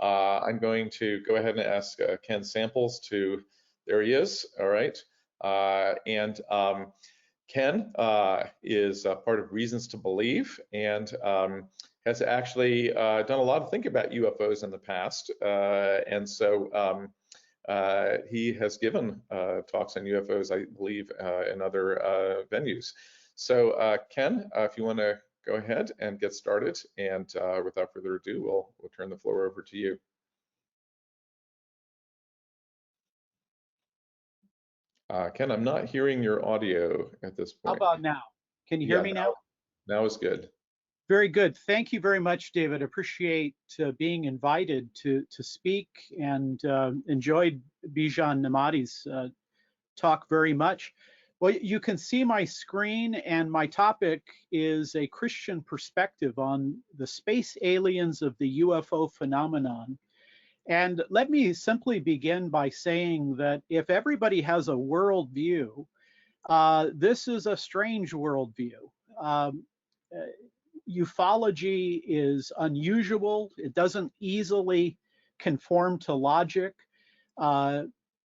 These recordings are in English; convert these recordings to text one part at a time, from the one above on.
I'm going to go ahead and ask Ken Samples to, there he is, all right. Ken is part of Reasons to Believe, and has actually done a lot of thinking about UFOs in the past. And so he has given talks on UFOs, I believe, in other venues. So Ken, if you want to go ahead and get started, and without further ado, we'll turn the floor over to you. Ken, I'm not hearing your audio at this point. How about now? Can you hear me now? Now is good. Very good. Thank you very much, David. I appreciate being invited to speak, and enjoyed Bijan Namadi's talk very much. Well, you can see my screen, and my topic is a Christian perspective on the space aliens of the UFO phenomenon. And let me simply begin by saying that if everybody has a worldview, this is a strange worldview. Ufology is unusual. It doesn't easily conform to logic.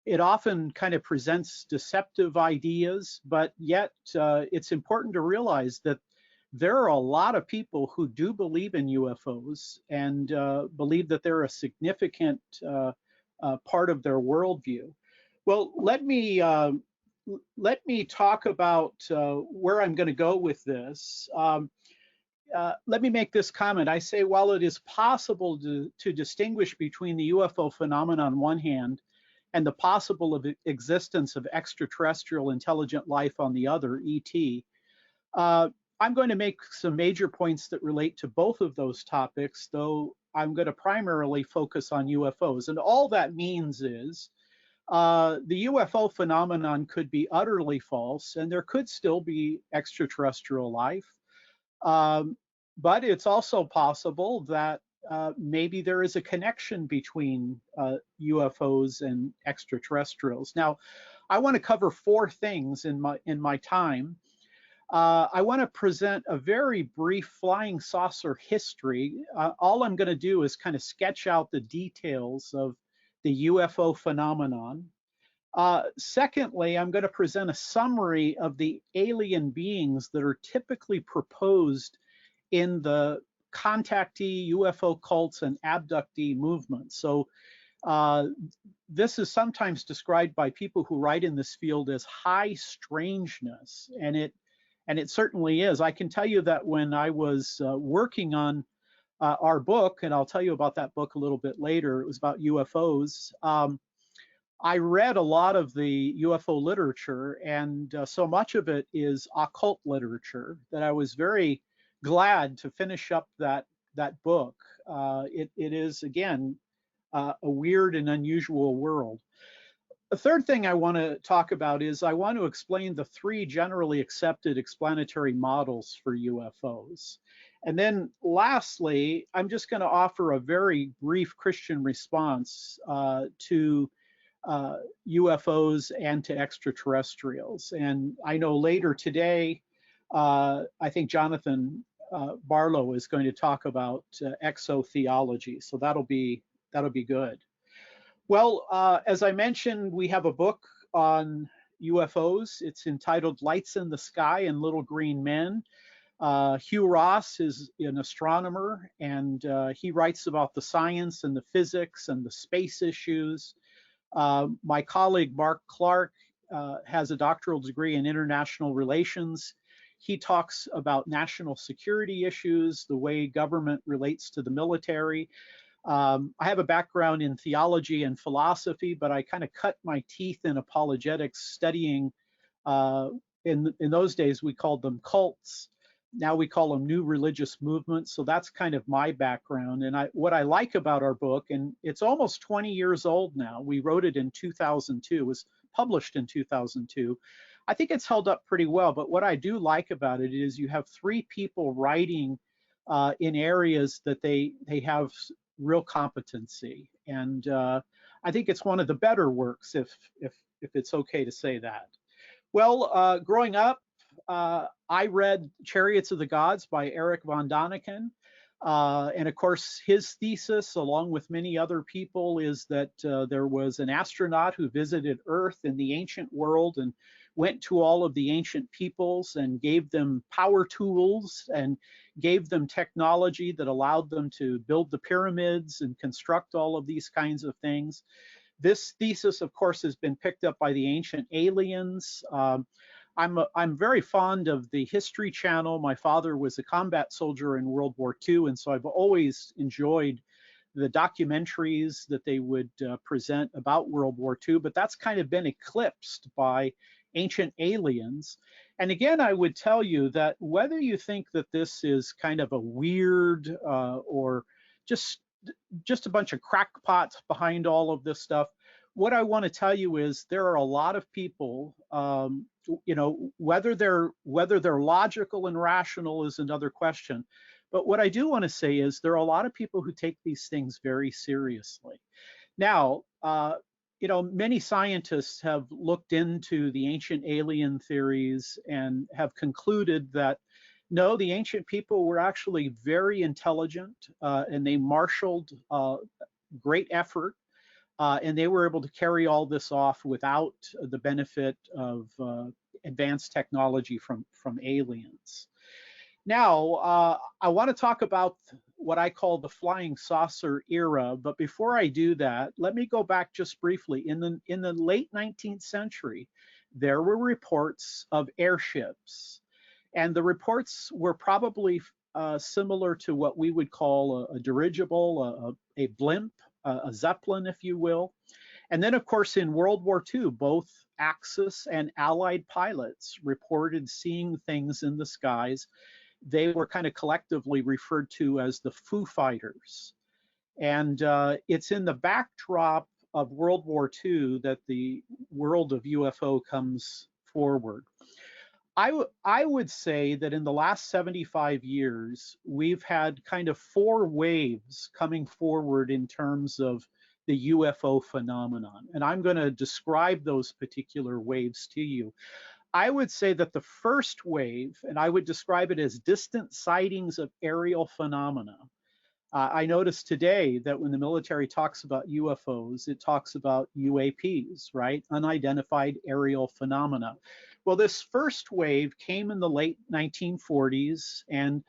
It often kind of presents deceptive ideas, but yet it's important to realize that there are a lot of people who do believe in UFOs and believe that they're a significant part of their worldview. Well, let me talk about where I'm going to go with this. Let me make this comment. I say, while it is possible to distinguish between the UFO phenomenon on one hand and the possible existence of extraterrestrial intelligent life on the other, ET, I'm going to make some major points that relate to both of those topics, though I'm going to primarily focus on UFOs. And all that means is the UFO phenomenon could be utterly false, and there could still be extraterrestrial life. But it's also possible that maybe there is a connection between UFOs and extraterrestrials. Now, I want to cover four things in my time. I want to present a very brief flying saucer history. All I'm going to do is kind of sketch out the details of the UFO phenomenon. Secondly, I'm going to present a summary of the alien beings that are typically proposed in the Contactee, UFO cults, and Abductee movements. So this is sometimes described by people who write in this field as high strangeness, and it certainly is. I can tell you that when I was working on our book, and I'll tell you about that book a little bit later, it was about UFOs. I read a lot of the UFO literature, and so much of it is occult literature that I was very glad to finish up that book. It is, again, a weird and unusual world. The third thing I want to talk about is I want to explain the three generally accepted explanatory models for UFOs. And then lastly, I'm just going to offer a very brief Christian response to UFOs and to extraterrestrials. And I know later today, I think Jonathan Barlow is going to talk about exotheology. So that'll be good. Well, as I mentioned, we have a book on UFOs. It's entitled Lights in the Sky and Little Green Men. Hugh Ross is an astronomer, and he writes about the science and the physics and the space issues. My colleague, Mark Clark, has a doctoral degree in international relations. He talks about national security issues, the way government relates to the military. I have a background in theology and philosophy, but I kind of cut my teeth in apologetics studying, in those days we called them cults. Now we call them new religious movements. So that's kind of my background. And what I like about our book, and it's almost 20 years old now. We wrote it in 2002, it was published in 2002. I think it's held up pretty well. But what I do like about it is you have three people writing in areas that they have real competency. And I think it's one of the better works, if it's okay to say that. Well, growing up, I read Chariots of the Gods by Eric von Daniken. And of course, his thesis, along with many other people, is that there was an astronaut who visited Earth in the ancient world and went to all of the ancient peoples and gave them power tools and gave them technology that allowed them to build the pyramids and construct all of these kinds of things. This thesis, of course, has been picked up by the ancient aliens. I'm very fond of the History Channel. My father was a combat soldier in World War II, and so I've always enjoyed the documentaries that they would present about World War II, but that's kind of been eclipsed by ancient aliens. And again, I would tell you that whether you think that this is kind of a weird or just a bunch of crackpots behind all of this stuff, what I want to tell you is there are a lot of people, you know, whether they're logical and rational is another question. But what I do want to say is there are a lot of people who take these things very seriously. Now, you know, many scientists have looked into the ancient alien theories and have concluded that no, the ancient people were actually very intelligent and they marshaled great effort. And they were able to carry all this off without the benefit of advanced technology from aliens. Now, I want to talk about what I call the flying saucer era, but before I do that, let me go back just briefly. In the late 19th century, there were reports of airships, and the reports were probably similar to what we would call a dirigible, a blimp, a Zeppelin, if you will. And then, of course, in World War II, both Axis and Allied pilots reported seeing things in the skies. They were kind of collectively referred to as the Foo Fighters. And it's in the backdrop of World War II that the world of UFO comes forward. I would say that in the last 75 years, we've had kind of 4 waves coming forward in terms of the UFO phenomenon. And I'm going to describe those particular waves to you. I would say that the first wave, and I would describe it as distant sightings of aerial phenomena. I noticed today that when the military talks about UFOs, it talks about UAPs, right? Unidentified aerial phenomena. Well, this first wave came in the late 1940s, and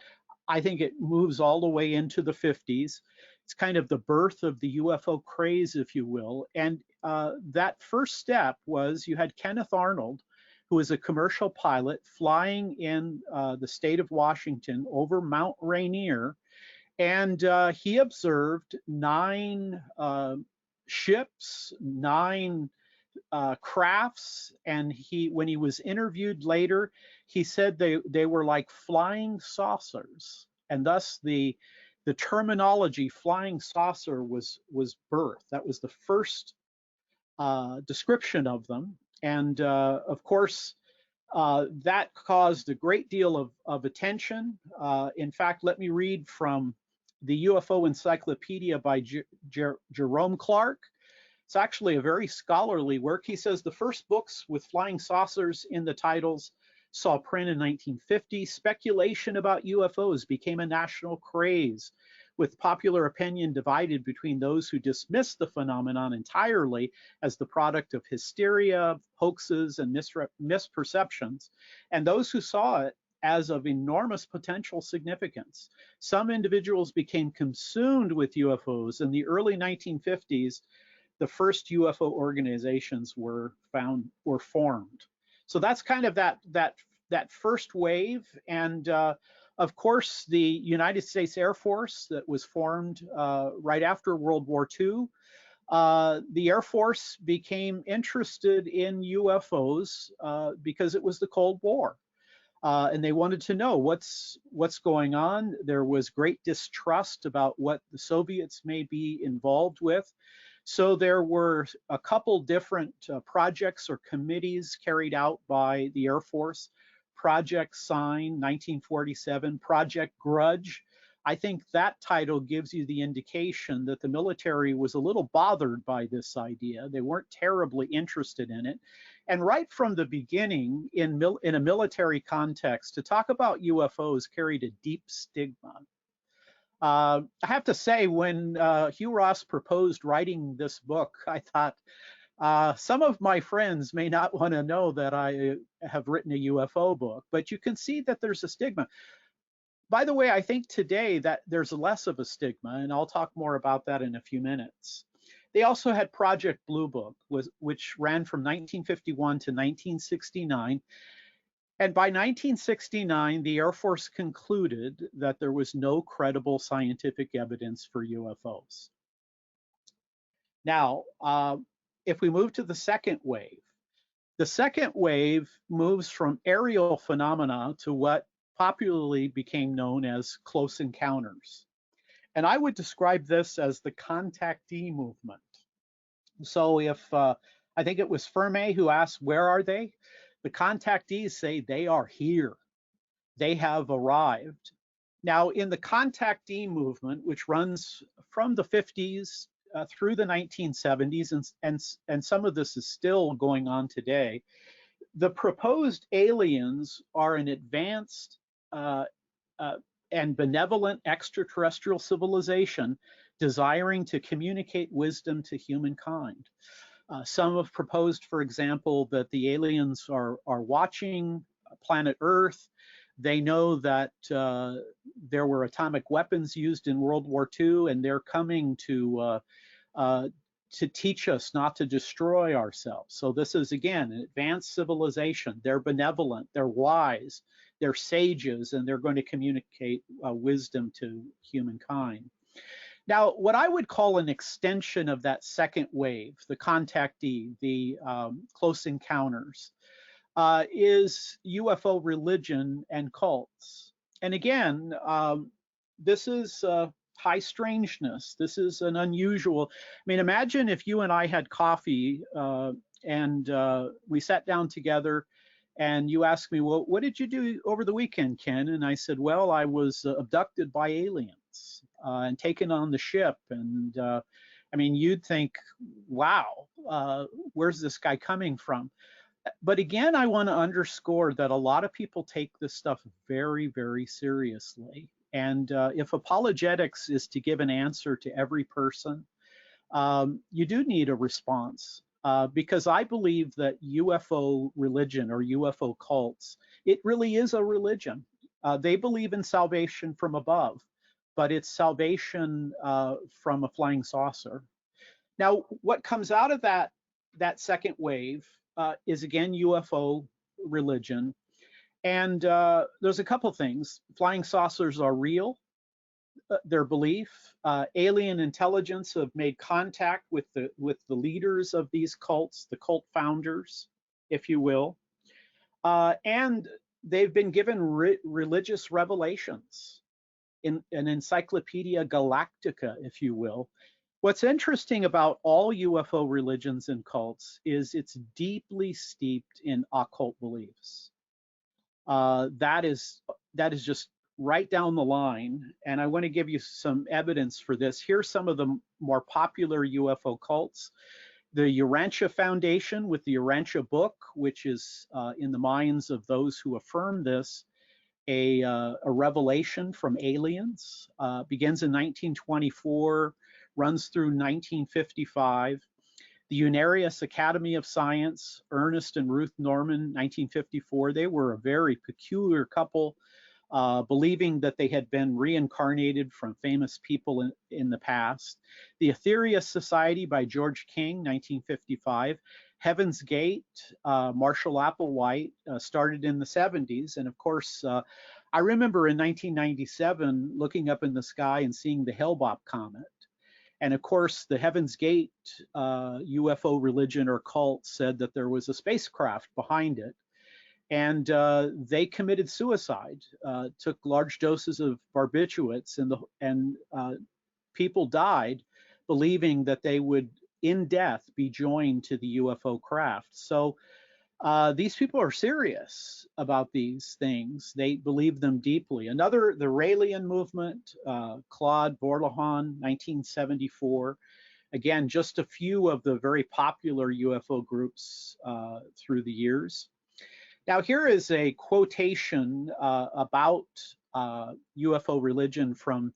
I think it moves all the way into the 50s. It's kind of the birth of the UFO craze, if you will. And that first step was you had Kenneth Arnold, who was a commercial pilot flying in the state of Washington over Mount Rainier. And he observed 9 ships, 9 crafts, and when he was interviewed later, he said they were like flying saucers, and thus the terminology flying saucer was birthed. That was the first description of them, and of course, that caused a great deal of attention. In fact, let me read from the UFO Encyclopedia by Jerome Clark. It's actually a very scholarly work. He says the first books with flying saucers in the titles saw print in 1950. Speculation about UFOs became a national craze, with popular opinion divided between those who dismissed the phenomenon entirely as the product of hysteria, hoaxes, and misperceptions, and those who saw it as of enormous potential significance. Some individuals became consumed with UFOs. In the early 1950s, the first UFO organizations were formed. So that's kind of that first wave. And of course, the United States Air Force that was formed right after World War II, the Air Force became interested in UFOs because it was the Cold War. And they wanted to know what's going on. There was great distrust about what the Soviets may be involved with. So there were a couple different projects or committees carried out by the Air Force. Project Sign, 1947, Project Grudge. I think that title gives you the indication that the military was a little bothered by this idea. They weren't terribly interested in it. And right from the beginning, in a military context, to talk about UFOs carried a deep stigma. I have to say, when Hugh Ross proposed writing this book, I thought some of my friends may not want to know that I have written a UFO book, but you can see that there's a stigma. By the way, I think today that there's less of a stigma, and I'll talk more about that in a few minutes. They also had Project Blue Book, which ran from 1951 to 1969. And by 1969, the Air Force concluded that there was no credible scientific evidence for UFOs. Now, if we move to the second wave moves from aerial phenomena to what popularly became known as close encounters. And I would describe this as the contactee movement. So if, I think it was Fermi who asked, where are they? The contactees say they are here. They have arrived. Now, in the contactee movement, which runs from the 50s through the 1970s, and some of this is still going on today, the proposed aliens are an advanced and benevolent extraterrestrial civilization desiring to communicate wisdom to humankind. Some have proposed, for example, that the aliens are watching planet Earth. They know that there were atomic weapons used in World War II, and they're coming to teach us not to destroy ourselves. So this is, again, an advanced civilization. They're benevolent, they're wise, they're sages, and they're going to communicate wisdom to humankind. Now, what I would call an extension of that second wave, the contactee, the close encounters, is UFO religion and cults. And again, this is high strangeness. This is an unusual. I mean, imagine if you and I had coffee and we sat down together and you asked me, well, what did you do over the weekend, Ken? And I said, well, I was abducted by aliens and taken on the ship. And I mean, you'd think, wow, where's this guy coming from? But again, I want to underscore that a lot of people take this stuff very, very seriously. And if apologetics is to give an answer to every person, you do need a response. Because I believe that UFO religion or UFO cults, it really is a religion. They believe in salvation from above, but it's salvation from a flying saucer. Now, what comes out of that second wave is, again, UFO religion. And there's a couple things. Flying saucers are real. Their belief. Alien intelligence have made contact with the leaders of these cults, the cult founders, if you will, and they've been given religious revelations in an Encyclopedia Galactica, if you will. What's interesting about all UFO religions and cults is it's deeply steeped in occult beliefs. That is just right down the line, and I want to give you some evidence for this. Here's some of the more popular UFO cults. The Urantia Foundation with the Urantia book, which is in the minds of those who affirm this, a revelation from aliens, begins in 1924, runs through 1955. The Unarius Academy of Science, Ernest and Ruth Norman, 1954, they were a very peculiar couple, believing that they had been reincarnated from famous people in the past. The Ethereus Society by George King, 1955. Heaven's Gate, Marshall Applewhite, started in the 70s. And of course, I remember in 1997 looking up in the sky and seeing the Hale-Bopp comet. And of course, the Heaven's Gate UFO religion or cult said that there was a spacecraft behind it. And they committed suicide, took large doses of barbiturates, and people died believing that they would, in death, be joined to the UFO craft. So these people are serious about these things. They believe them deeply. Another, the Raelian movement, Claude Bourlahan, 1974. Again, just a few of the very popular UFO groups through the years. Now, here is a quotation about UFO religion from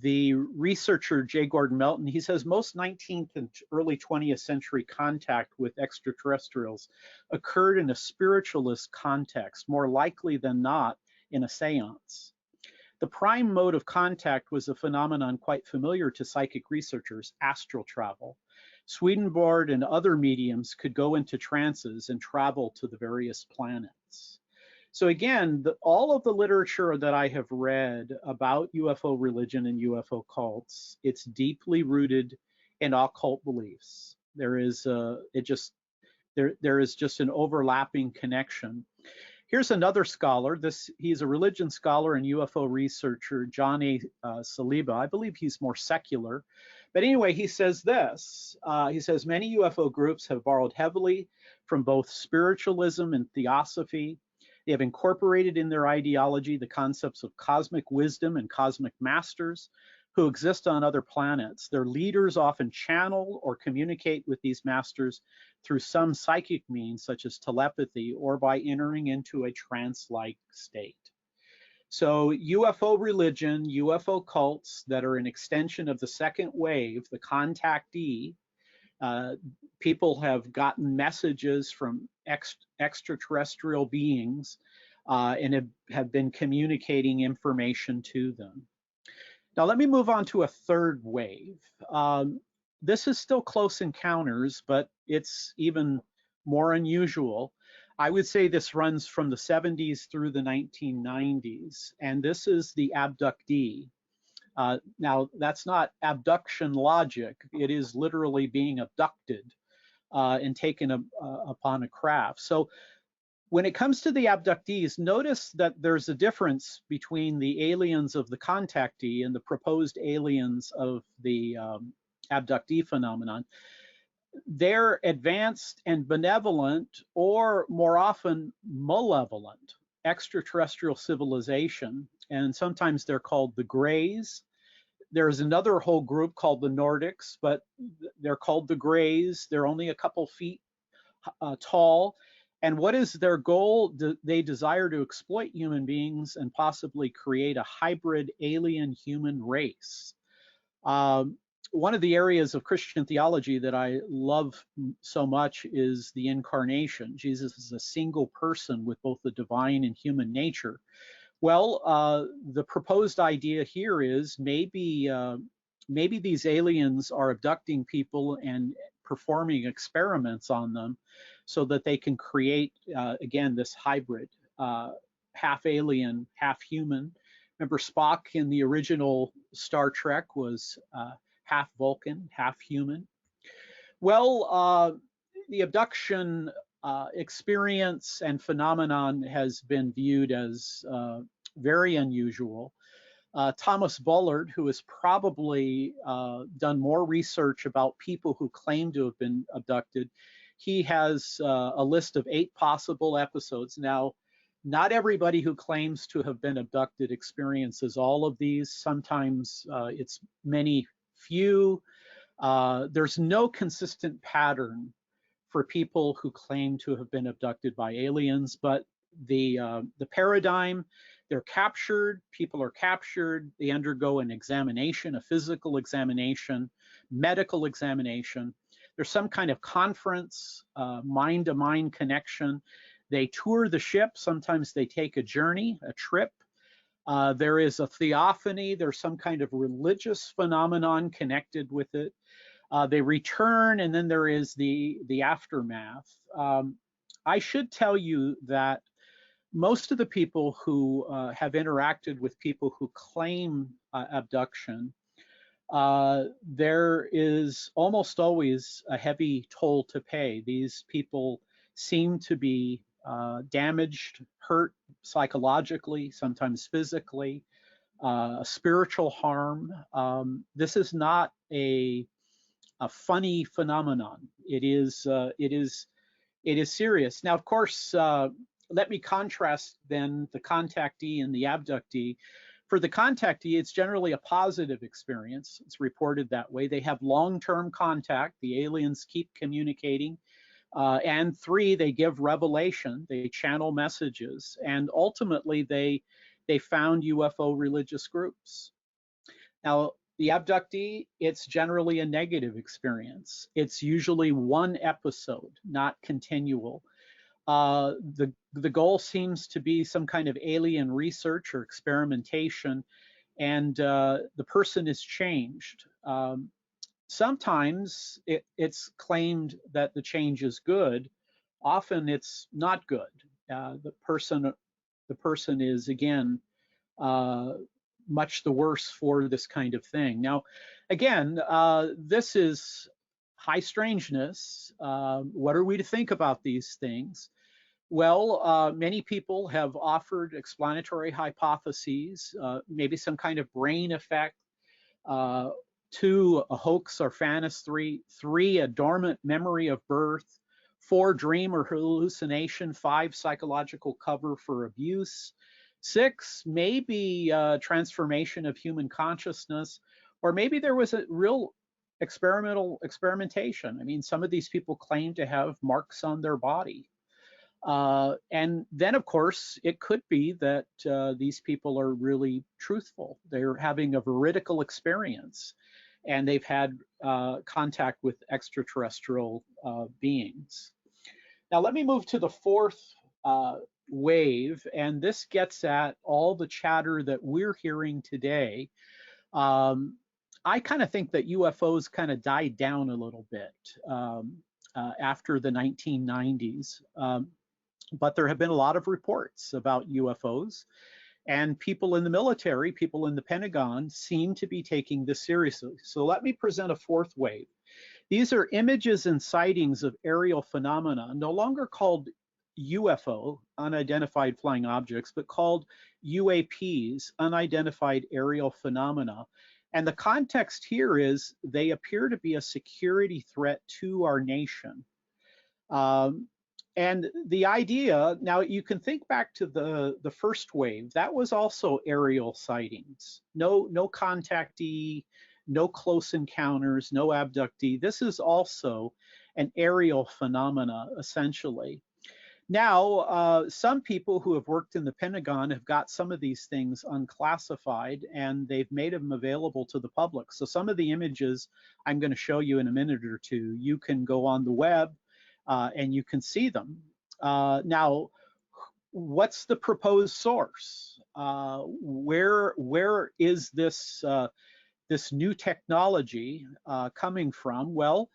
the researcher J. Gordon Melton, he says most 19th and early 20th century contact with extraterrestrials occurred in a spiritualist context, more likely than not in a seance. The prime mode of contact was a phenomenon quite familiar to psychic researchers, astral travel. Swedenborg and other mediums could go into trances and travel to the various planets. So again, all of the literature that I have read about UFO religion and UFO cults, it's deeply rooted in occult beliefs. There is there is just an overlapping connection. Here's another scholar. He's a religion scholar and UFO researcher, John A. Saliba. I believe he's more secular. But anyway, he says this. He says many UFO groups have borrowed heavily from both spiritualism and theosophy. They have incorporated in their ideology the concepts of cosmic wisdom and cosmic masters who exist on other planets. Their leaders often channel or communicate with these masters through some psychic means, such as telepathy, or by entering into a trance-like state. So UFO religion, UFO cults that are an extension of the second wave, the Contactee, people have gotten messages from extraterrestrial beings and have been communicating information to them. Now let me move on to a third wave. This is still close encounters, but it's even more unusual. I would say this runs from the 70s through the 1990s, and this is the abductee. Now, that's not abduction logic. It is literally being abducted and taken upon a craft. So when it comes to the abductees, notice that there's a difference between the aliens of the contactee and the proposed aliens of the abductee phenomenon. They're advanced and benevolent, or more often malevolent, extraterrestrial civilization, and sometimes they're called the Greys. There's another whole group called the Nordics, but they're called the Greys. They're only a couple feet tall. And what is their goal? They desire to exploit human beings and possibly create a hybrid alien-human race. One of the areas of Christian theology that I love so much is the incarnation. Jesus is a single person with both the divine and human nature. Well, the proposed idea here is maybe these aliens are abducting people and performing experiments on them so that they can create, again, this hybrid, half alien, half human. Remember Spock in the original Star Trek was half Vulcan, half human. Well, the abduction experience and phenomenon has been viewed as very unusual. Thomas Bullard, who has probably done more research about people who claim to have been abducted, he has a list of 8 possible episodes. Now, not everybody who claims to have been abducted experiences all of these. Sometimes it's many few. There's no consistent pattern for people who claim to have been abducted by aliens, but the paradigm, they're captured, people are captured, they undergo an examination, a physical examination, medical examination. There's some kind of conference, mind-to-mind connection. They tour the ship, sometimes they take a journey, a trip. There is a theophany, there's some kind of religious phenomenon connected with it. They return, and then there is the aftermath. I should tell you that most of the people who have interacted with people who claim abduction, there is almost always a heavy toll to pay. These people seem to be damaged, hurt psychologically, sometimes physically, spiritual harm. This is not a funny phenomenon. It is serious. Now, of course, let me contrast then the contactee and the abductee. For the contactee, it's generally a positive experience. It's reported that way. They have long-term contact. The aliens keep communicating. And 3, they give revelation. They channel messages. And ultimately, they found UFO religious groups. Now, the abductee, it's generally a negative experience. It's usually one episode, not continual. The goal seems to be some kind of alien research or experimentation, and the person is changed. Sometimes it's claimed that the change is good. Often it's not good. The person is again much the worse for this kind of thing. Now, again, this is high strangeness. What are we to think about these things? Well, many people have offered explanatory hypotheses, maybe some kind of brain effect, 2, a hoax or fantasy, 3, a dormant memory of birth, 4, dream or hallucination, 5, psychological cover for abuse, 6, maybe transformation of human consciousness, or maybe there was a real experimentation. I mean, some of these people claim to have marks on their body. And then, of course, it could be that these people are really truthful. They're having a veridical experience, and they've had contact with extraterrestrial beings. Now, let me move to the 4th wave, and this gets at all the chatter that we're hearing today. I kind of think that UFOs kind of died down a little bit after the 1990s. But there have been a lot of reports about UFOs, and people in the military, people in the Pentagon seem to be taking this seriously. So let me present a 4th wave. These are images and sightings of aerial phenomena, no longer called UFO, unidentified flying objects, but called UAPs, unidentified aerial phenomena. And the context here is they appear to be a security threat to our nation. And the idea, now you can think back to the first wave, that was also aerial sightings. No contactee, no close encounters, no abductee. This is also an aerial phenomena, essentially. Now, some people who have worked in the Pentagon have got some of these things unclassified, and they've made them available to the public. So some of the images I'm going to show you in a minute or two, you can go on the web and you can see them. Now, what's the proposed source? Where is this this new technology coming from? Well,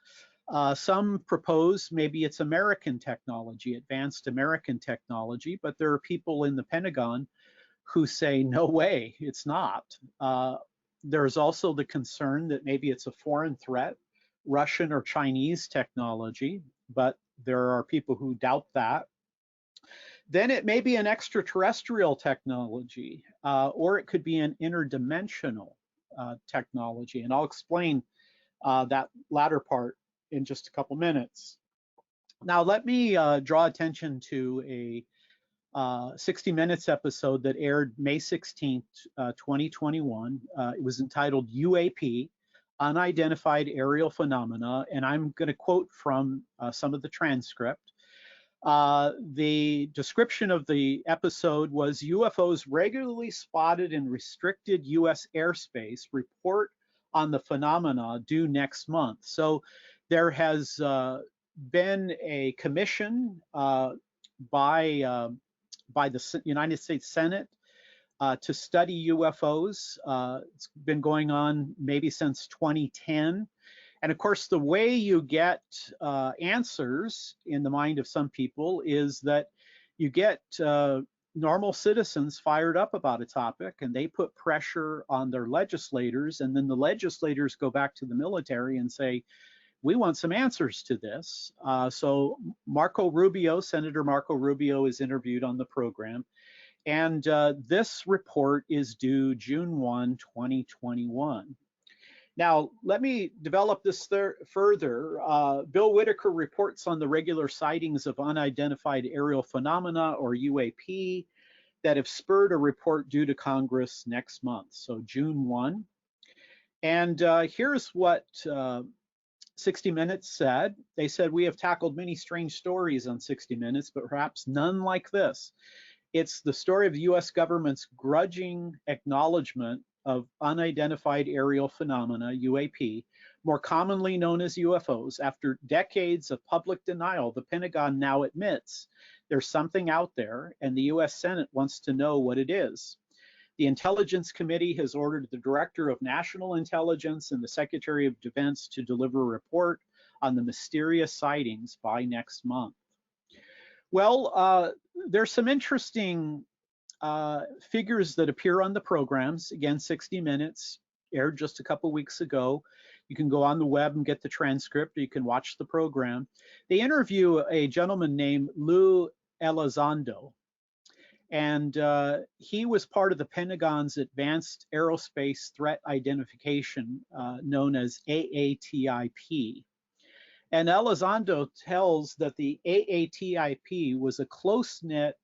some propose maybe it's American technology, advanced American technology, but there are people in the Pentagon who say, no way, it's not. There's also the concern that maybe it's a foreign threat, Russian or Chinese technology, but there are people who doubt that. Then it may be an extraterrestrial technology, or it could be an interdimensional technology, and I'll explain that latter part in just a couple minutes. Now, let me draw attention to a 60 Minutes episode that aired May 16th, 2021. It was entitled UAP, Unidentified Aerial Phenomena, and I'm going to quote from some of the transcript. The description of the episode was UFOs regularly spotted in restricted US airspace, report on the phenomena due next month. So there has been a commission by the United States Senate to study UFOs. It's been going on maybe since 2010. And of course, the way you get answers in the mind of some people is that you get normal citizens fired up about a topic, and they put pressure on their legislators, and then the legislators go back to the military and say, we want some answers to this. So Senator Marco Rubio is interviewed on the program, and this report is due June 1, 2021. Now, let me develop this further. Bill Whitaker reports on the regular sightings of unidentified aerial phenomena, or UAP, that have spurred a report due to Congress next month, so June 1. And here's what 60 Minutes said. They said, we have tackled many strange stories on 60 Minutes, but perhaps none like this. It's the story of the US government's grudging acknowledgement of unidentified aerial phenomena, UAP, more commonly known as UFOs. After decades of public denial, the Pentagon now admits there's something out there, and the US Senate wants to know what it is. The Intelligence Committee has ordered the Director of National Intelligence and the Secretary of Defense to deliver a report on the mysterious sightings by next month. Well, there's some interesting figures that appear on the programs. Again, 60 Minutes aired just a couple weeks ago. You can go on the web and get the transcript, or you can watch the program. They interview a gentleman named Lou Elizondo, and he was part of the Pentagon's Advanced Aerospace Threat Identification, known as AATIP. And Elizondo tells that the AATIP was a close-knit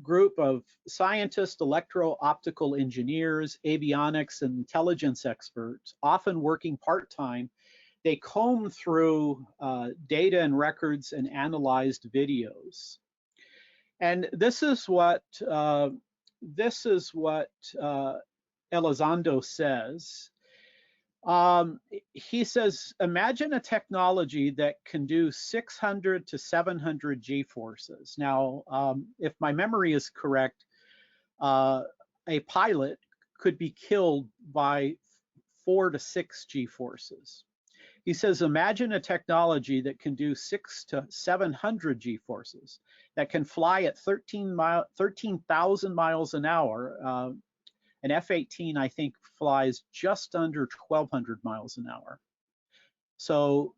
group of scientists, electro-optical engineers, avionics, and intelligence experts, often working part-time. They combed through data and records and analyzed videos. And this is what Elizondo says. He says, imagine a technology that can do 600 to 700 G-forces. Now, if my memory is correct, a pilot could be killed by 4 to 6 G-forces. He says, imagine a technology that can do 600 to 700 G-forces, that can fly at 13,000 miles an hour. An F-18, I think, flies just under 1,200 miles an hour. So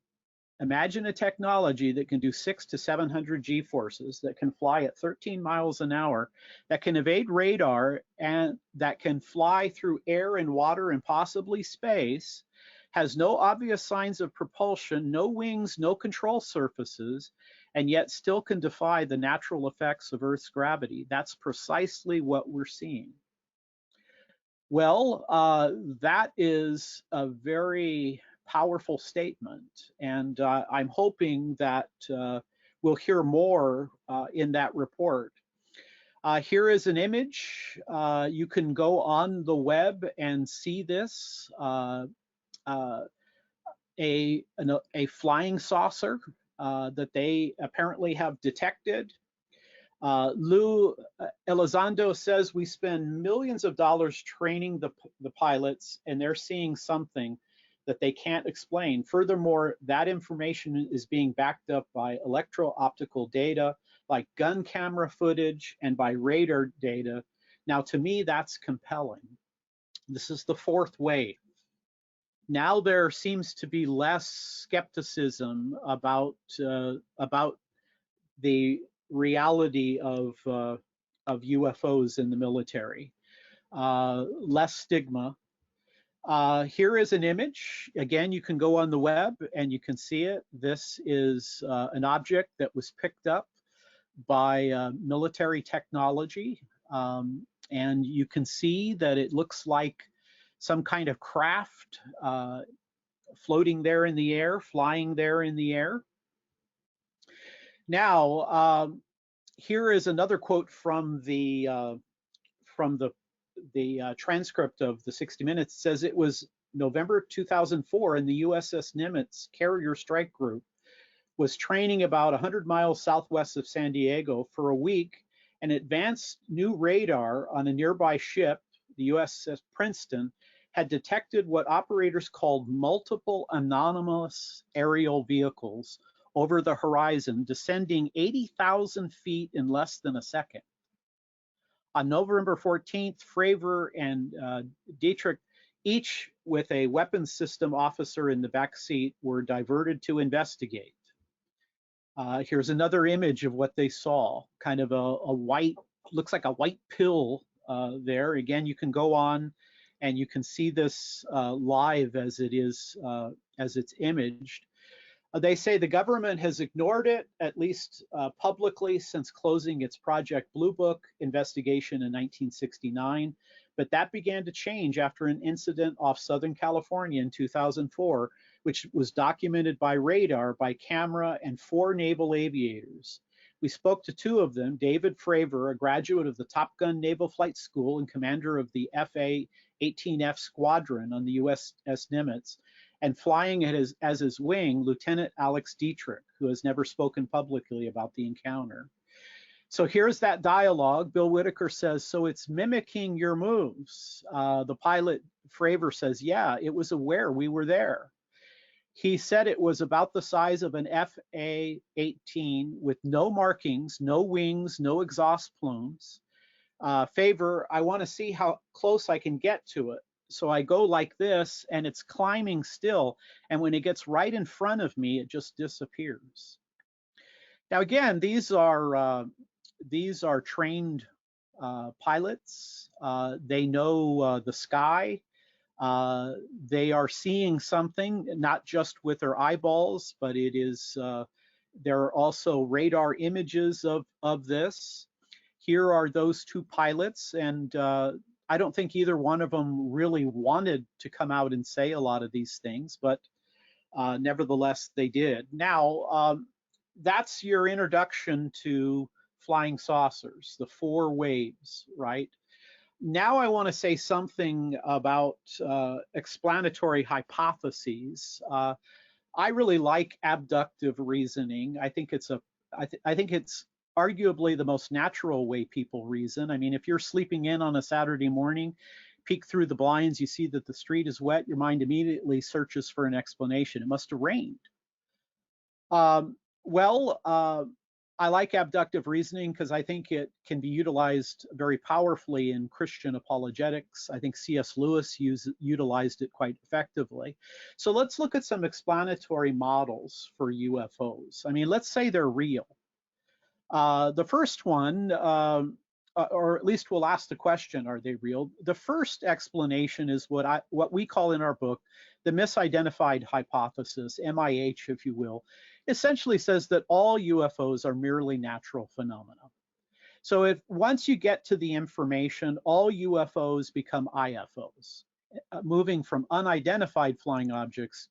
imagine a technology that can do 600 to 700 G-forces, that can fly at 13 miles an hour, that can evade radar, and that can fly through air and water and possibly space, has no obvious signs of propulsion, no wings, no control surfaces, and yet still can defy the natural effects of Earth's gravity. That's precisely what we're seeing. Well, that is a very powerful statement, and I'm hoping that we'll hear more in that report. Here is an image. You can go on the web and see this, a flying saucer that they apparently have detected. Lou Elizondo says we spend millions of dollars training the pilots, and they're seeing something that they can't explain. Furthermore, that information is being backed up by electro-optical data, like gun camera footage, and by radar data. Now, to me, that's compelling. This is the fourth wave. Now there seems to be less skepticism about the reality of UFOs in the military, less stigma. Here is an image. Again, you can go on the web and you can see it. This is an object that was picked up by military technology, and you can see that it looks like some kind of craft floating there in the air, flying there in the air. Now, here is another quote from the transcript of the 60 Minutes. It says it was November 2004, and the USS Nimitz Carrier Strike Group was training about 100 miles southwest of San Diego for a week. An advanced new radar on a nearby ship, the USS Princeton, had detected what operators called multiple anonymous aerial vehicles over the horizon, descending 80,000 feet in less than a second. On November 14th, Fravor and Dietrich, each with a weapons system officer in the back seat, were diverted to investigate. Here's another image of what they saw, kind of a white, looks like a white pill there. Again, you can go on and you can see this live as it is, as it's imaged. They say the government has ignored it, at least publicly, since closing its Project Blue Book investigation in 1969. But that began to change after an incident off Southern California in 2004, which was documented by radar, by camera, and 4 naval aviators. We spoke to two of them, David Fravor, a graduate of the Top Gun Naval Flight School and commander of the FA-18F Squadron on the USS Nimitz, and flying as his wing, Lieutenant Alex Dietrich, who has never spoken publicly about the encounter. So here's that dialogue. Bill Whitaker says, so it's mimicking your moves. The pilot, Fravor, says, yeah, it was aware we were there. He said it was about the size of an FA-18 with no markings, no wings, no exhaust plumes. Favor, I want to see how close I can get to it. So I go like this, and it's climbing still. And when it gets right in front of me, it just disappears. Now, again, these are trained pilots. They know the sky. They are seeing something, not just with their eyeballs, but it is, there are also radar images of this. Here are those two pilots, and I don't think either one of them really wanted to come out and say a lot of these things, but nevertheless, they did. Now, that's your introduction to flying saucers, the four waves, right? Now I want to say something about explanatory hypotheses. I really like abductive reasoning. I think it's arguably the most natural way people reason. I mean, if you're sleeping in on a Saturday morning, peek through the blinds, you see that the street is wet, your mind immediately searches for an explanation. It must have rained. I like abductive reasoning because I think it can be utilized very powerfully in Christian apologetics. I think C.S. Lewis utilized it quite effectively. So let's look at some explanatory models for UFOs. I mean, let's say they're real. The first one, or at least we'll ask the question, are they real? The first explanation is what we call in our book the misidentified hypothesis, MIH, if you will. Essentially says that all UFOs are merely natural phenomena. So if once you get to the information, all UFOs become IFOs, moving from unidentified flying objects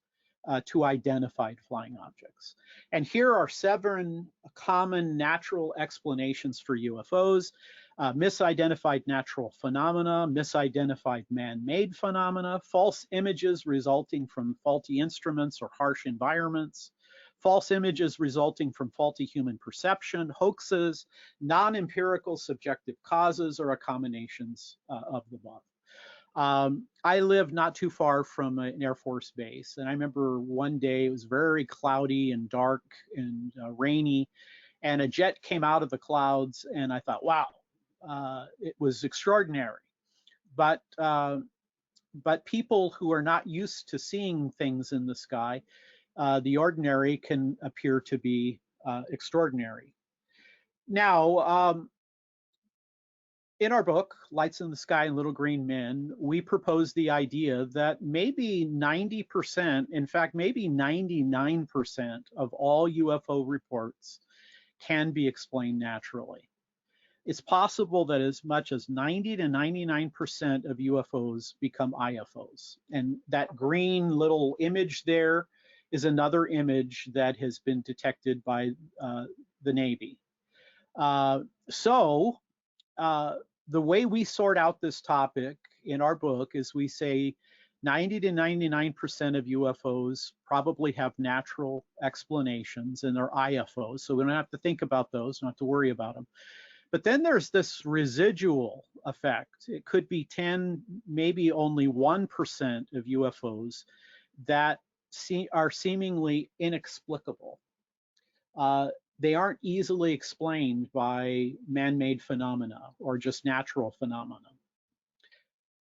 to identified flying objects. And here are 7 common natural explanations for UFOs. Misidentified natural phenomena, misidentified man-made phenomena, false images resulting from faulty instruments or harsh environments, false images resulting from faulty human perception, hoaxes, non-empirical subjective causes, or combinations of the above. I live not too far from an Air Force base, and I remember one day it was very cloudy and dark and rainy, and a jet came out of the clouds, and I thought, wow, it was extraordinary. But people who are not used to seeing things in the sky, the ordinary can appear to be extraordinary. Now, in our book, Lights in the Sky and Little Green Men, we propose the idea that maybe 90%, in fact, maybe 99% of all UFO reports can be explained naturally. It's possible that as much as 90 to 99% of UFOs become IFOs. And that green little image there is another image that has been detected by the Navy. The way we sort out this topic in our book is we say 90 to 99% of UFOs probably have natural explanations and they're IFOs, so we don't have to think about those, don't have to worry about them. But then there's this residual effect. It could be 10, maybe only 1% of UFOs that are seemingly inexplicable. They aren't easily explained by man-made phenomena or just natural phenomena.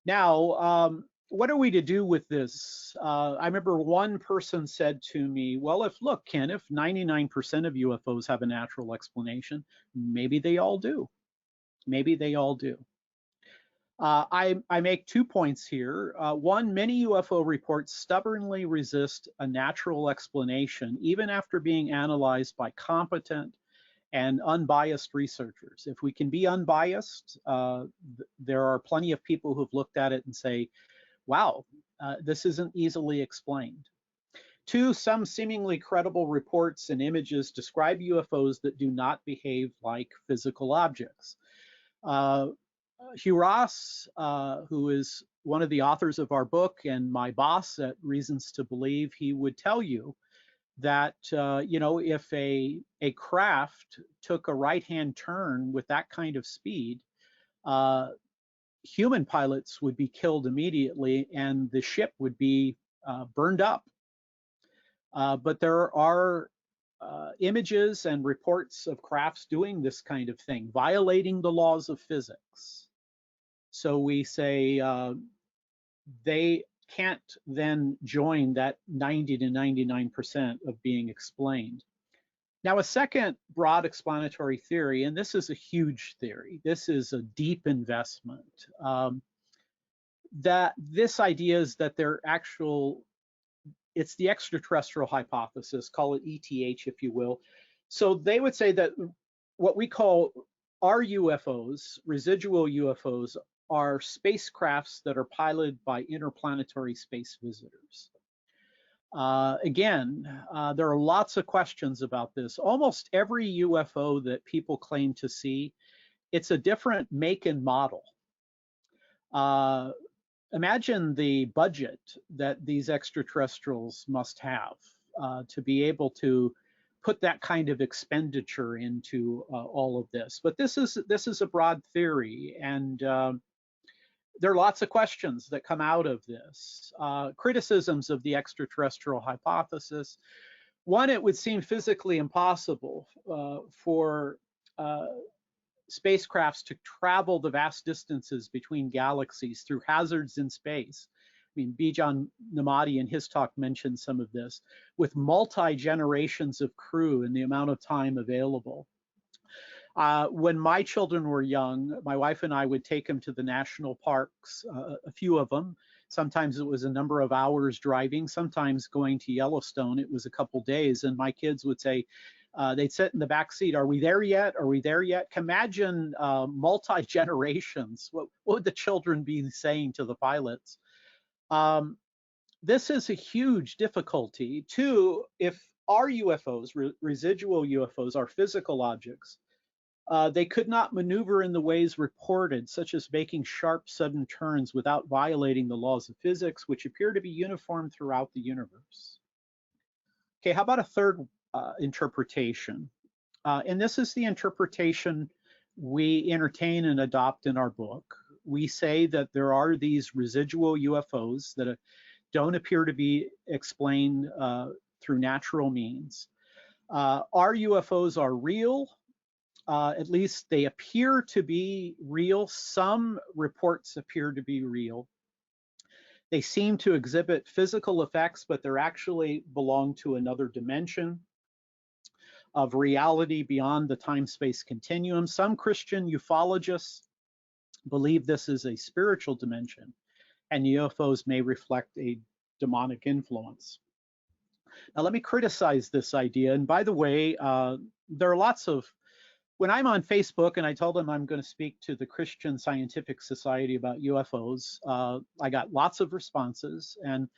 Now, what are we to do with this? I remember one person said to me, well, look, Ken, if 99% of UFOs have a natural explanation, maybe they all do. Maybe they all do. I make 2 points here. One, many UFO reports stubbornly resist a natural explanation, even after being analyzed by competent and unbiased researchers. If we can be unbiased, there are plenty of people who've looked at it and say, wow, this isn't easily explained. 2, some seemingly credible reports and images describe UFOs that do not behave like physical objects. Hugh Ross, who is one of the authors of our book and my boss at Reasons to Believe, he would tell you that if a craft took a right-hand turn with that kind of speed, human pilots would be killed immediately and the ship would be burned up. But there are images and reports of crafts doing this kind of thing, violating the laws of physics. So we say they can't then join that 90 to 99% of being explained. Now, a second broad explanatory theory, and this is a huge theory, this is a deep investment, that this idea is that it's the extraterrestrial hypothesis, call it ETH if you will. So they would say that what we call our UFOs, residual UFOs, are spacecrafts that are piloted by interplanetary space visitors. Again, there are lots of questions about this. Almost every UFO that people claim to see, it's a different make and model. Imagine the budget that these extraterrestrials must have to be able to put that kind of expenditure into all of this. But this is a broad theory, and there are lots of questions that come out of this. Criticisms of the extraterrestrial hypothesis. One, it would seem physically impossible for spacecrafts to travel the vast distances between galaxies through hazards in space. I mean, Bijan Namadi in his talk mentioned some of this, with multi-generations of crew and the amount of time available. When my children were young, my wife and I would take them to the national parks, a few of them. Sometimes it was a number of hours driving, sometimes going to Yellowstone, it was a couple days, and my kids would say, they'd sit in the back seat, are we there yet? Are we there yet? Imagine multi-generations. What would the children be saying to the pilots? This is a huge difficulty. Two, if our UFOs, residual UFOs, are physical objects, they could not maneuver in the ways reported, such as making sharp, sudden turns without violating the laws of physics, which appear to be uniform throughout the universe. Okay, how about a third interpretation? And this is the interpretation we entertain and adopt in our book. We say that there are these residual UFOs that don't appear to be explained through natural means. Our UFOs are real. At least they appear to be real. Some reports appear to be real. They seem to exhibit physical effects, but they're actually belong to another dimension of reality beyond the time-space continuum. Some Christian ufologists believe this is a spiritual dimension, and UFOs may reflect a demonic influence. Now, let me criticize this idea. And by the way, there are lots of, when I'm on Facebook and I told them I'm going to speak to the Christian Scientific Society about UFOs, I got lots of responses, and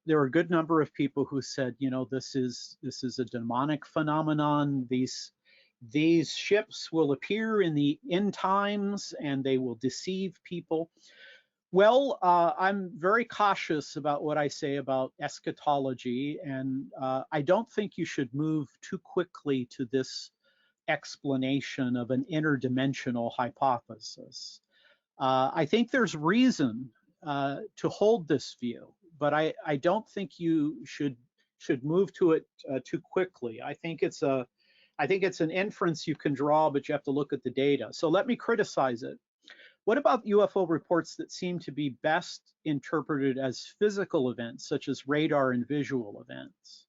there were a good number of people who said, you know, this is a demonic phenomenon. These ships will appear in the end times and they will deceive people. Well, I'm very cautious about what I say about eschatology, and I don't think you should move too quickly to this explanation of an interdimensional hypothesis. I think there's reason to hold this view, but I don't think you should move to it too quickly. I think it's an inference you can draw, but you have to look at the data. So let me criticize it. What about UFO reports that seem to be best interpreted as physical events, such as radar and visual events?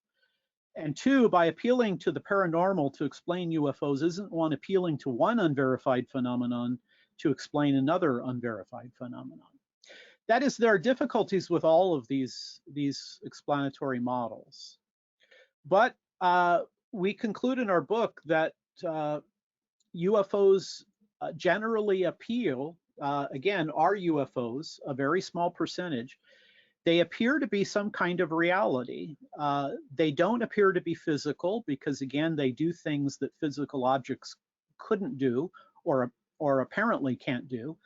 And two, by appealing to the paranormal to explain UFOs, isn't one appealing to one unverified phenomenon to explain another unverified phenomenon? That is, there are difficulties with all of these explanatory models. But we conclude in our book that UFOs generally appeal, again, our UFOs, a very small percentage, They appear to be some kind of reality. They don't appear to be physical because, again, they do things that physical objects couldn't do or apparently can't do.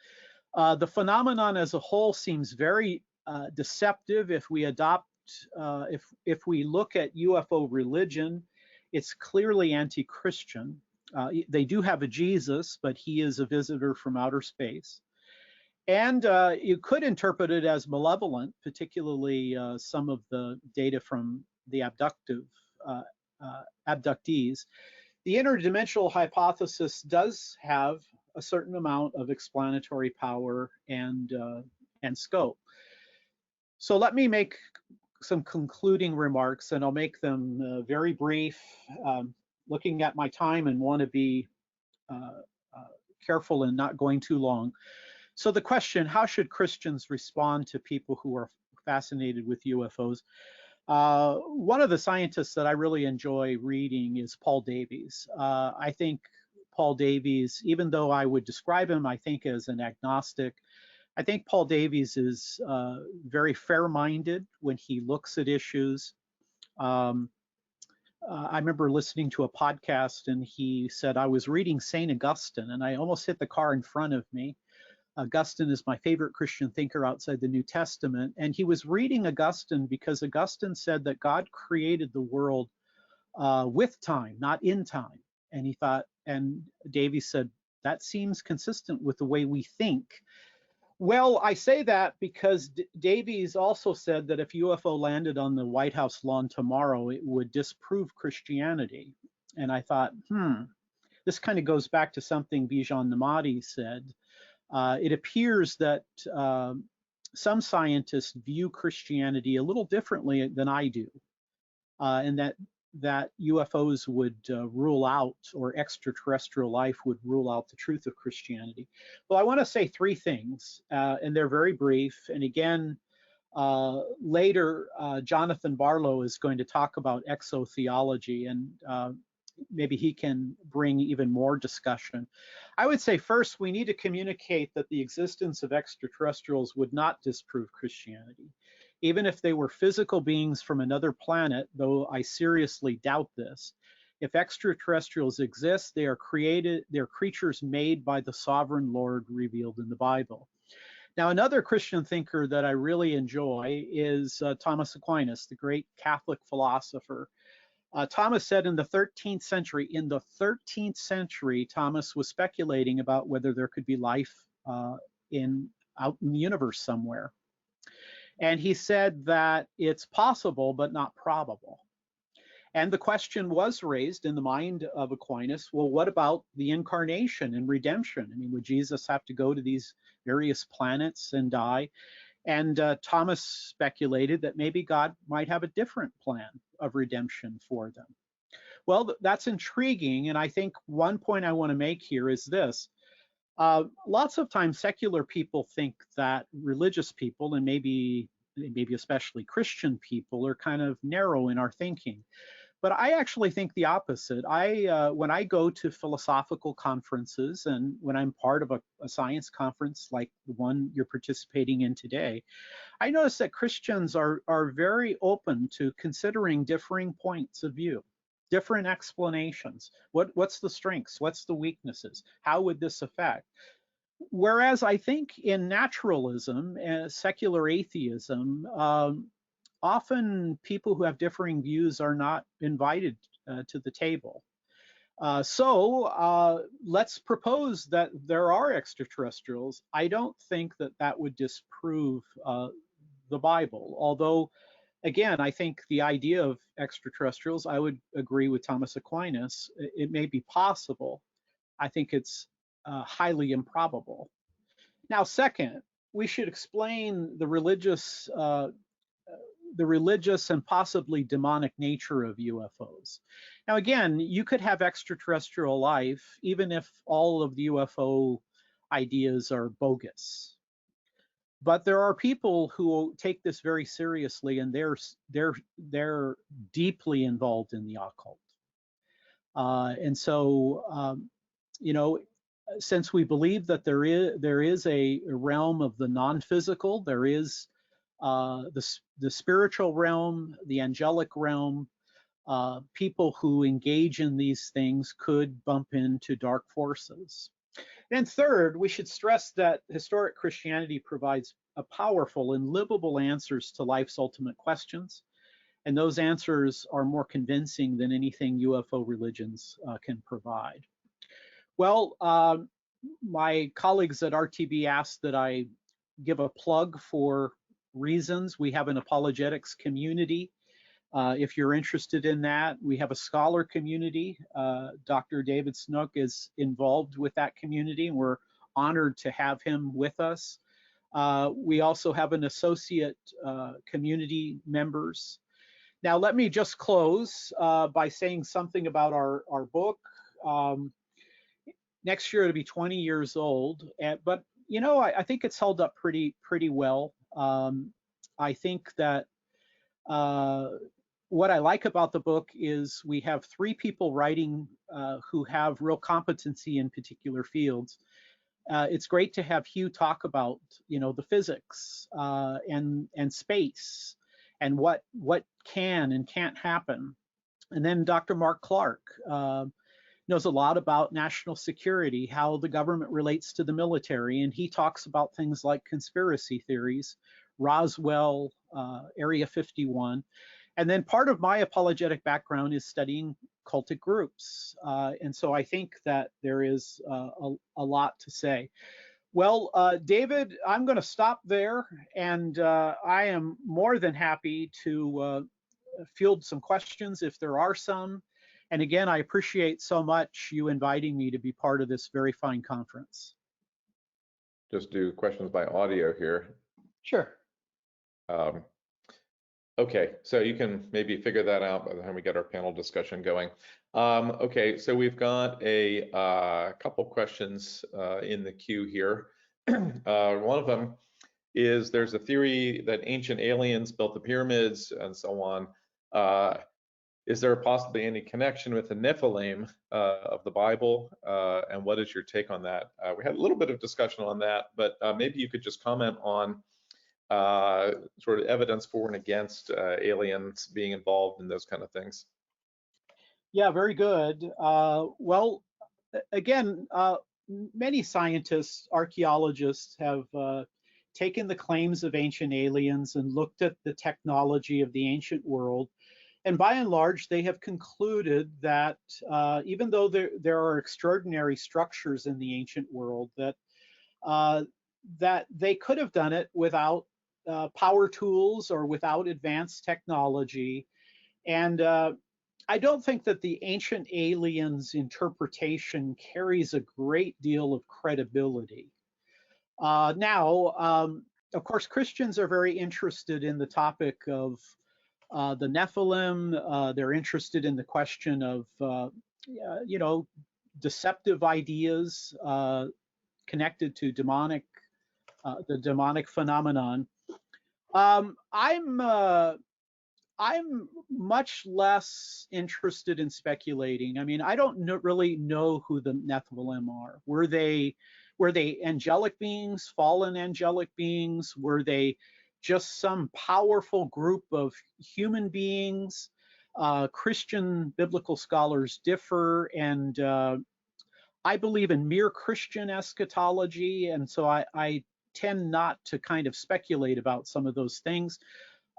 The phenomenon as a whole seems very deceptive. If we adopt, if we look at UFO religion, it's clearly anti-Christian. They do have a Jesus, but he is a visitor from outer space. And you could interpret it as malevolent, particularly some of the data from the abductees. The interdimensional hypothesis does have a certain amount of explanatory power and scope. So let me make some concluding remarks, and I'll make them very brief, looking at my time and want to be careful in not going too long. So the question, how should Christians respond to people who are fascinated with UFOs? One of the scientists that I really enjoy reading is Paul Davies. I think Paul Davies, even though I would describe him, I think, as an agnostic, I think Paul Davies is very fair-minded when he looks at issues. I remember listening to a podcast and he said, I was reading St. Augustine and I almost hit the car in front of me. Augustine is my favorite Christian thinker outside the New Testament. And he was reading Augustine because Augustine said that God created the world with time, not in time. And he thought, and Davies said, that seems consistent with the way we think. Well, I say that because Davies also said that if UFO landed on the White House lawn tomorrow, it would disprove Christianity. And I thought, this kind of goes back to something Bijan Namadi said. It appears that some scientists view Christianity a little differently than I do, and that UFOs would rule out, or extraterrestrial life would rule out the truth of Christianity. Well, I want to say three things, and they're very brief. And again, later, Jonathan Barlow is going to talk about exotheology, and maybe he can bring even more discussion. I would say first, we need to communicate that the existence of extraterrestrials would not disprove Christianity. Even if they were physical beings from another planet, though I seriously doubt this, if extraterrestrials exist, they are creatures made by the sovereign Lord revealed in the Bible. Now, another Christian thinker that I really enjoy is Thomas Aquinas, the great Catholic philosopher. Thomas said in the 13th century, Thomas was speculating about whether there could be life out in the universe somewhere. And he said that it's possible, but not probable. And the question was raised in the mind of Aquinas, well, what about the incarnation and redemption? I mean, would Jesus have to go to these various planets and die? And Thomas speculated that maybe God might have a different plan of redemption for them. Well, that's intriguing. And I think one point I want to make here is this. Lots of times secular people think that religious people, and maybe especially Christian people, are kind of narrow in our thinking. But I actually think the opposite. When I go to philosophical conferences and when I'm part of a science conference like the one you're participating in today, I notice that Christians are very open to considering differing points of view, different explanations. What's the strengths? What's the weaknesses? How would this affect? Whereas I think in naturalism and secular atheism, often people who have differing views are not invited to the table. So let's propose that there are extraterrestrials. I don't think that would disprove the Bible. Although, again, I think the idea of extraterrestrials, I would agree with Thomas Aquinas, it may be possible. I think it's highly improbable. Now, second, we should explain the religious and possibly demonic nature of UFOs. Now, again, you could have extraterrestrial life even if all of the UFO ideas are bogus. But there are people who take this very seriously, and they're deeply involved in the occult. And so, you know, since we believe that there is a realm of the non-physical, there is the spiritual realm, the angelic realm. People who engage in these things could bump into dark forces. And third, we should stress that historic Christianity provides a powerful and livable answers to life's ultimate questions. And those answers are more convincing than anything UFO religions can provide. Well, my colleagues at RTB asked that I give a plug for reasons. We have an apologetics community. If you're interested in that, we have a scholar community. Dr. David Snook is involved with that community, and we're honored to have him with us. We also have an associate community members. Now, let me just close by saying something about our book. Next year it'll be 20 years old, but you know, I think it's held up pretty well. I think that what I like about the book is we have 3 people writing who have real competency in particular fields. It's great to have Hugh talk about, you know, the physics and space and what can and can't happen. And then Dr. Mark Clark knows a lot about national security, how the government relates to the military, and he talks about things like conspiracy theories, Roswell, Area 51. And then part of my apologetic background is studying cultic groups. And so I think that there is a lot to say. Well, David, I'm going to stop there, and I am more than happy to field some questions if there are some. And again, I appreciate so much you inviting me to be part of this very fine conference. Just do questions by audio here. Sure. Okay, so you can maybe figure that out by the time we get our panel discussion going. Okay, so we've got a couple questions in the queue here. One of them is there's a theory that ancient aliens built the pyramids and so on. Is there possibly any connection with the Nephilim of the Bible? And what is your take on that? We had a little bit of discussion on that, but maybe you could just comment on sort of evidence for and against aliens being involved in those kind of things. Yeah, very good. Well, again, many scientists, archaeologists have taken the claims of ancient aliens and looked at the technology of the ancient world. And by and large, they have concluded that even though there are extraordinary structures in the ancient world, that they could have done it without power tools or without advanced technology. And I don't think that the ancient aliens interpretation carries a great deal of credibility. Now, of course, Christians are very interested in the topic of the Nephilim. They're interested in the question of, you know, deceptive ideas connected to demonic, the demonic phenomenon. I'm much less interested in speculating. I mean, I don't really know who the Nephilim are. Were they angelic beings, fallen angelic beings? Were they just some powerful group of human beings? Christian biblical scholars differ, and I believe in mere Christian eschatology, and so I tend not to kind of speculate about some of those things.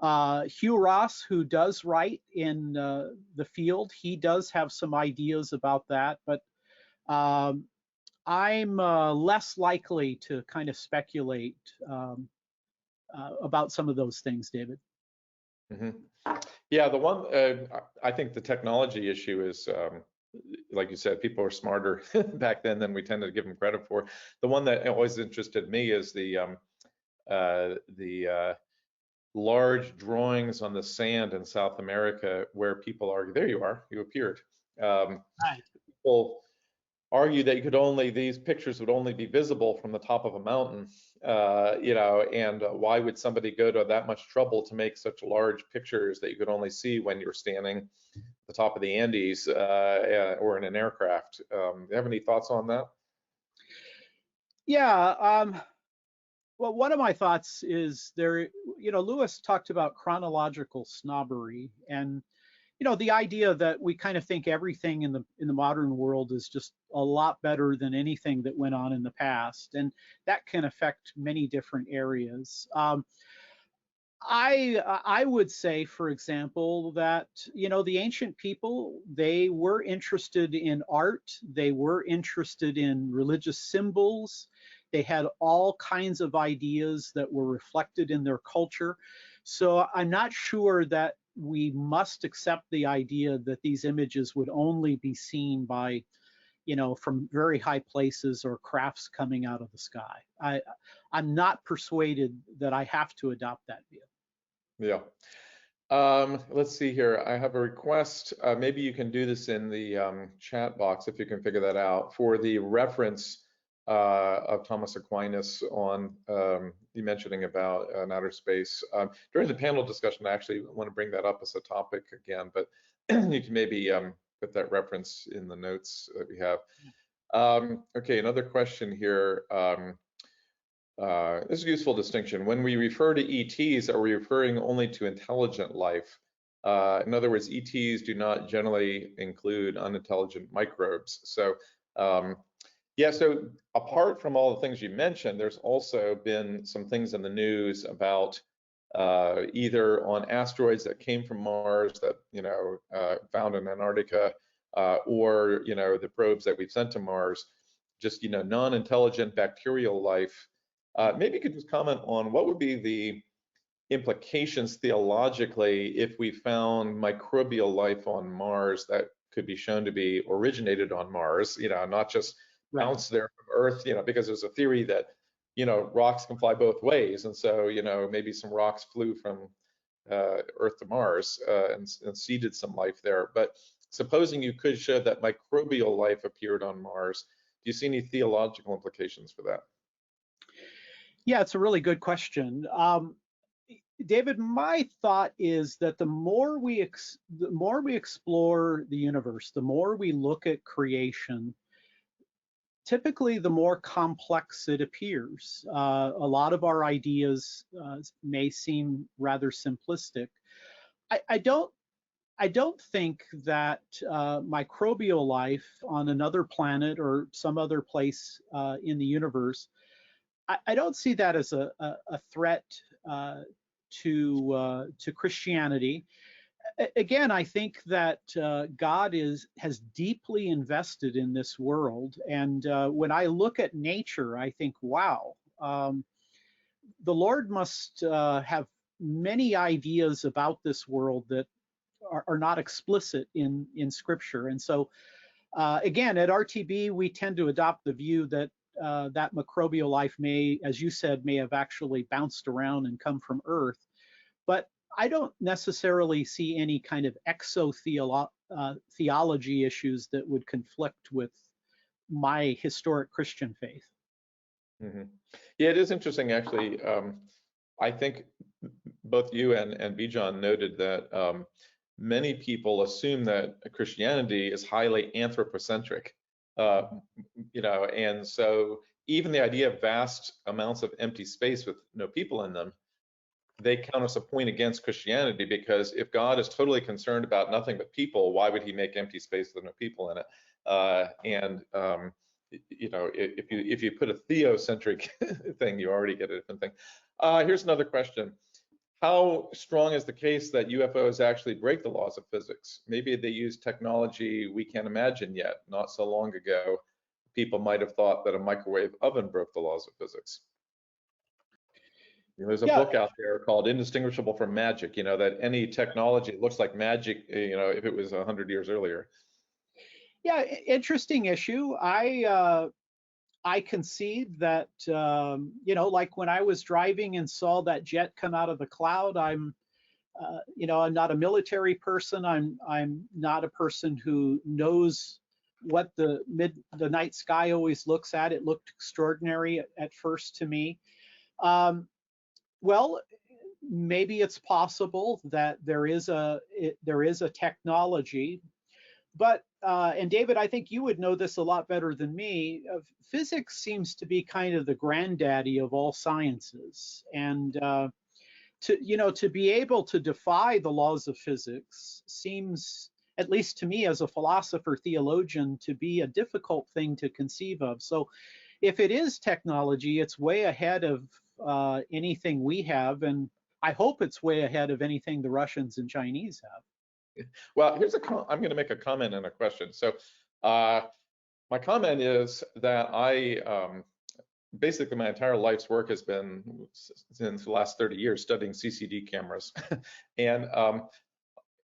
Hugh Ross, who does write in the field, he does have some ideas about that, but I'm less likely to kind of speculate about some of those things, David. Mm-hmm. Yeah, the one, I think the technology issue is, like you said, people are smarter back then than we tend to give them credit for. The one that always interested me is the large drawings on the sand in South America where people argue, there you are, you appeared. Right. People argue that these pictures would only be visible from the top of a mountain, you know, and why would somebody go to that much trouble to make such large pictures that you could only see when you're standing at the top of the Andes or in an aircraft? Do you have any thoughts on that? Yeah, Well, one of my thoughts is there, Lewis talked about chronological snobbery, and the idea that we kind of think everything in the modern world is just a lot better than anything that went on in the past, and that can affect many different areas. I would say, for example, that the ancient people, they were interested in art, they were interested in religious symbols, they had all kinds of ideas that were reflected in their culture. So I'm not sure that we must accept the idea that these images would only be seen by, from very high places or crafts coming out of the sky. I'm not persuaded that I have to adopt that view. Yeah. Let's see here. I have a request. Maybe you can do this in the chat box if you can figure that out, for the reference of Thomas Aquinas on you mentioning about outer space. During the panel discussion, I actually want to bring that up as a topic again, but you can maybe put that reference in the notes that we have. Okay, another question here. This is a useful distinction. When we refer to ETs, are we referring only to intelligent life? In other words, ETs do not generally include unintelligent microbes. So, yeah, so apart from all the things you mentioned, there's also been some things in the news about either on asteroids that came from Mars that, found in Antarctica, or, the probes that we've sent to Mars, just, non-intelligent bacterial life. Maybe you could just comment on what would be the implications theologically if we found microbial life on Mars that could be shown to be originated on Mars, not just bounced there from Earth, because there's a theory that, rocks can fly both ways. And so, maybe some rocks flew from Earth to Mars and seeded some life there. But supposing you could show that microbial life appeared on Mars, do you see any theological implications for that? Yeah, it's a really good question. David, my thought is that the more we explore the universe, the more we look at creation, typically the more complex it appears. A lot of our ideas may seem rather simplistic. I don't think that microbial life on another planet or some other place in the universe, I don't see that as a threat to Christianity. Again, I think that God has deeply invested in this world, and when I look at nature, I think, wow, the Lord must have many ideas about this world that are not explicit in Scripture. And so, again, at RTB, we tend to adopt the view that that microbial life may, as you said, may have actually bounced around and come from Earth. But I don't necessarily see any kind of exotheology issues that would conflict with my historic Christian faith. Mm-hmm. Yeah, it is interesting, actually. I think both you and Bijan noted that many people assume that Christianity is highly anthropocentric. And so even the idea of vast amounts of empty space with no people in them, they count as a point against Christianity, because if God is totally concerned about nothing but people, why would he make empty space with no people in it? If you put a theocentric thing, you already get a different thing. Here's another question. How strong is the case that UFOs actually break the laws of physics? Maybe they use technology we can't imagine yet. Not so long ago, people might have thought that a microwave oven broke the laws of physics. There's a book out there called Indistinguishable from Magic, that any technology looks like magic, if it was 100 years earlier. Yeah, interesting issue. I concede that, like when I was driving and saw that jet come out of the cloud, I'm not a military person. I'm not a person who knows what the night sky always looks at. It looked extraordinary at first to me. Well, maybe it's possible that there is a technology, but and David, I think you would know this a lot better than me. Physics seems to be kind of the granddaddy of all sciences, and to be able to defy the laws of physics seems, at least to me as a philosopher theologian, to be a difficult thing to conceive of. So if it is technology, it's way ahead of anything we have, and I hope it's way ahead of anything the Russians and Chinese have. Well, I'm going to make a comment and a question. So my comment is that basically my entire life's work has been, since the last 30 years, studying CCD cameras. And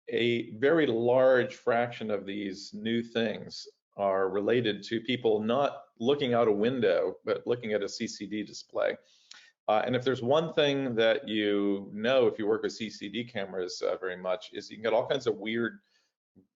a very large fraction of these new things are related to people not looking out a window, but looking at a CCD display. And if there's one thing that you know if you work with CCD cameras very much, is you can get all kinds of weird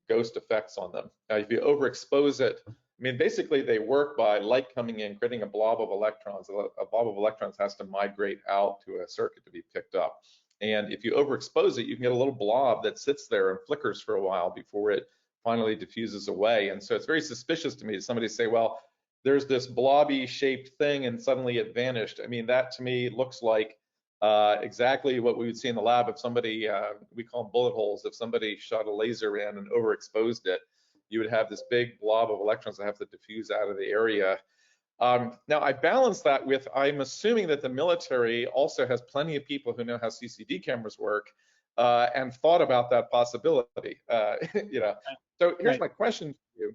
ghost effects on them. If you overexpose it, I mean, basically they work by light coming in, creating a blob of electrons. A blob of electrons has to migrate out to a circuit to be picked up. And if you overexpose it, you can get a little blob that sits there and flickers for a while before it finally diffuses away. And so it's very suspicious to me that somebody say, well, there's this blobby shaped thing and suddenly it vanished. I mean, that to me looks like exactly what we would see in the lab if somebody, we call them bullet holes, if somebody shot a laser in and overexposed it, you would have this big blob of electrons that have to diffuse out of the area. Now, I balance that with, I'm assuming that the military also has plenty of people who know how CCD cameras work and thought about that possibility. So here's my question to you.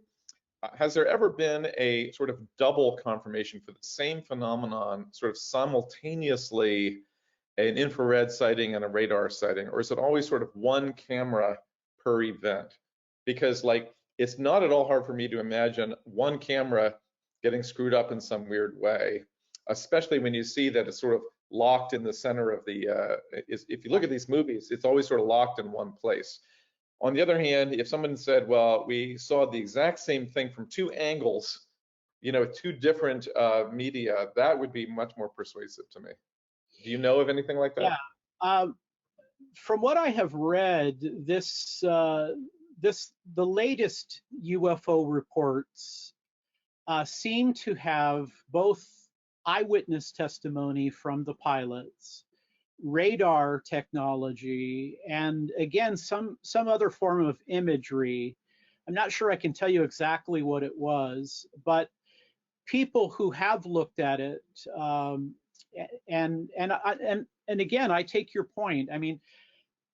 Has there ever been a sort of double confirmation for the same phenomenon, sort of simultaneously, an infrared sighting and a radar sighting, or is it always sort of one camera per event? Because like, it's not at all hard for me to imagine one camera getting screwed up in some weird way, especially when you see that it's sort of locked in the center of the, if you look at these movies, it's always sort of locked in one place. On the other hand, if someone said, well, we saw the exact same thing from two angles, two different media, that would be much more persuasive to me. Do you know of anything like that? Yeah. From what I have read, the latest UFO reports seem to have both eyewitness testimony from the pilots, radar technology, and again, some other form of imagery. I'm not sure I can tell you exactly what it was, but people who have looked at it, and again, I take your point. I mean,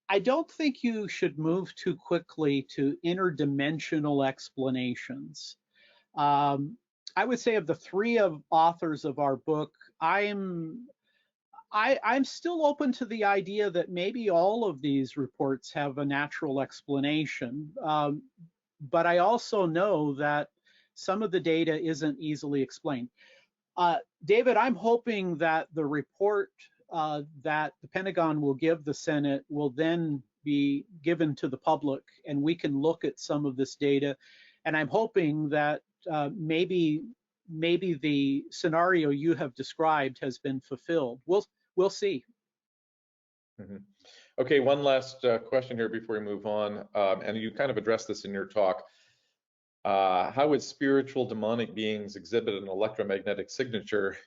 I don't think you should move too quickly to interdimensional explanations. I would say of the three authors of our book, I'm still open to the idea that maybe all of these reports have a natural explanation. But I also know that some of the data isn't easily explained. David, I'm hoping that the report that the Pentagon will give the Senate will then be given to the public, and we can look at some of this data. And I'm hoping that maybe the scenario you have described has been fulfilled. We'll see. Mm-hmm. Okay, one last question here before we move on, and you kind of addressed this in your talk. How would spiritual demonic beings exhibit an electromagnetic signature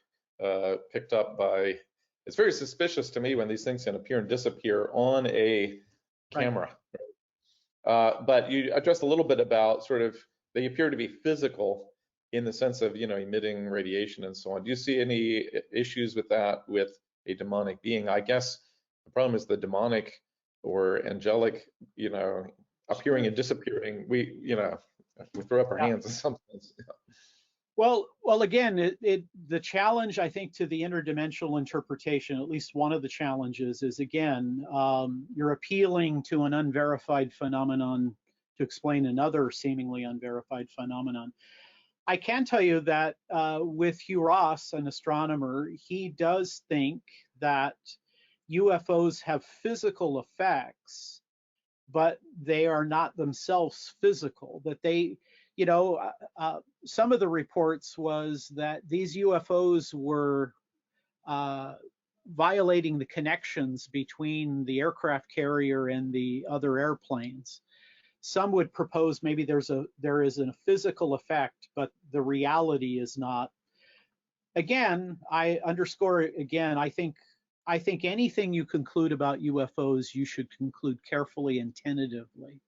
picked up by, it's very suspicious to me when these things can appear and disappear on a camera. Right. But you addressed a little bit about sort of, they appear to be physical in the sense of, emitting radiation and so on. Do you see any issues with that with a demonic being? I guess the problem is the demonic or angelic, appearing and disappearing. We throw up our hands in some sense. Well, again, the challenge, I think, to the interdimensional interpretation, at least one of the challenges is, again, you're appealing to an unverified phenomenon to explain another seemingly unverified phenomenon. I can tell you that with Hugh Ross, an astronomer, he does think that UFOs have physical effects, but they are not themselves physical, that they, some of the reports was that these UFOs were violating the connections between the aircraft carrier and the other airplanes. Some would propose maybe there is a physical effect, but the reality is not. Again, I underscore again, I think anything you conclude about UFOs, you should conclude carefully and tentatively.